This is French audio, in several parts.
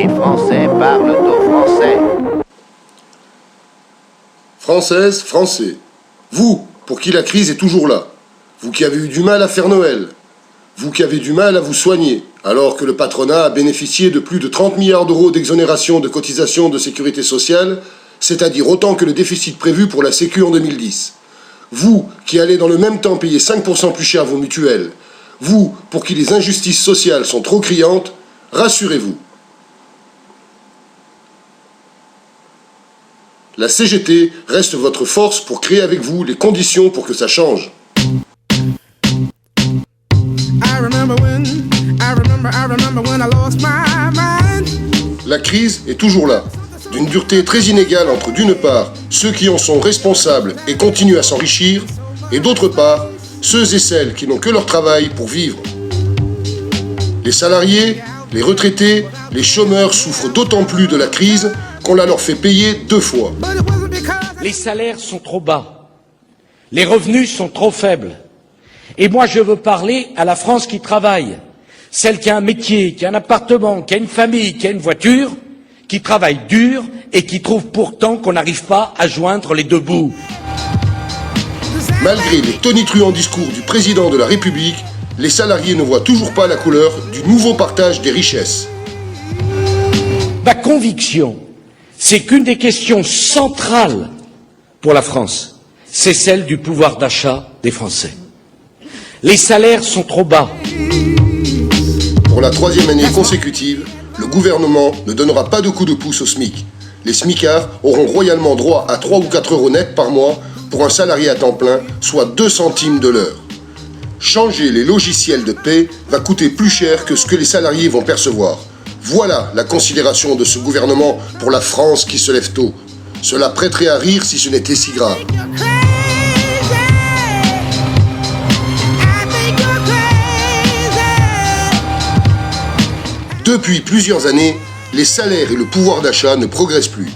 Les Français parlent au français. Françaises, Français, vous, pour qui la crise est toujours là, vous qui avez eu du mal à faire Noël, vous qui avez du mal à vous soigner, alors que le patronat a bénéficié de plus de 30 milliards d'euros d'exonération de cotisations de sécurité sociale, c'est-à-dire autant que le déficit prévu pour la Sécu en 2010. Vous qui allez dans le même temps payer 5% plus cher vos mutuelles, vous pour qui les injustices sociales sont trop criantes, rassurez-vous. La CGT reste votre force pour créer avec vous les conditions pour que ça change. La crise est toujours là, d'une dureté très inégale entre d'une part ceux qui en sont responsables et continuent à s'enrichir, et d'autre part ceux et celles qui n'ont que leur travail pour vivre. Les salariés, les retraités, les chômeurs souffrent d'autant plus de la crise qu'on la leur fait payer 2 fois. Les salaires sont trop bas, les revenus sont trop faibles. Et moi je veux parler à la France qui travaille, celle qui a un métier, qui a un appartement, qui a une famille, qui a une voiture, qui travaille dur et qui trouve pourtant qu'on n'arrive pas à joindre les deux bouts. Malgré les tonitruants discours du président de la République, les salariés ne voient toujours pas la couleur du nouveau partage des richesses. Ma conviction, c'est qu'une des questions centrales pour la France, c'est celle du pouvoir d'achat des Français. Les salaires sont trop bas. Pour la 3e année consécutive, le gouvernement ne donnera pas de coup de pouce au SMIC. Les smicards auront royalement droit à 3 ou 4 euros net par mois pour un salarié à temps plein, soit 2 centimes de l'heure. Changer les logiciels de paie va coûter plus cher que ce que les salariés vont percevoir. Voilà la considération de ce gouvernement pour la France qui se lève tôt. Cela prêterait à rire si ce n'était si grave. Depuis plusieurs années, les salaires et le pouvoir d'achat ne progressent plus.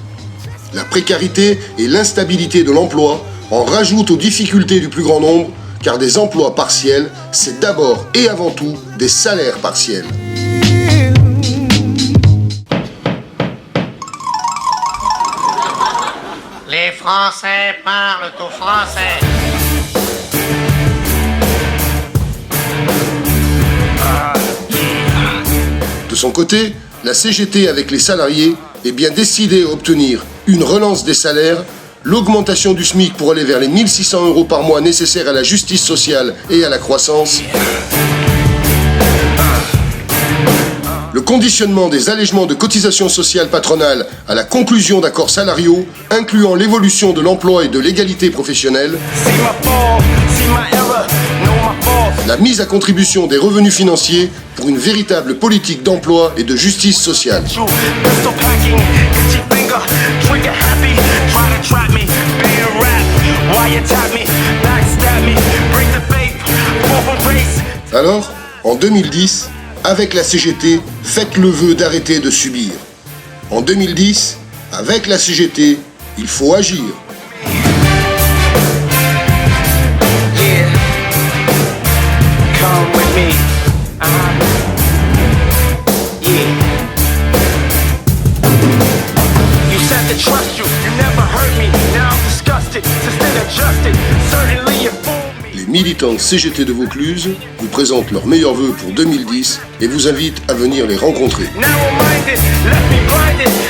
La précarité et l'instabilité de l'emploi en rajoutent aux difficultés du plus grand nombre, car des emplois partiels, c'est d'abord et avant tout des salaires partiels. Les Français parlent au français. De son côté, la CGT avec les salariés est bien décidée à obtenir une relance des salaires, l'augmentation du SMIC pour aller vers les 1 600 € par mois nécessaires à la justice sociale et à la croissance, le conditionnement des allègements de cotisations sociales patronales à la conclusion d'accords salariaux, incluant l'évolution de l'emploi et de l'égalité professionnelle, la mise à contribution des revenus financiers pour une véritable politique d'emploi et de justice sociale. Alors, en 2010, avec la CGT, faites le vœu d'arrêter de subir. En 2010, avec la CGT, il faut agir. Come with me. Yeah. You said to trust you. You never hurt me. Now I'm disgusted. Sustained adjusted. Certainly you fooled me. Les militants CGT de Vaucluse vous présentent leurs meilleurs vœux pour 2010 et vous invitent à venir les rencontrer. Now I'm minded. Left me blinded.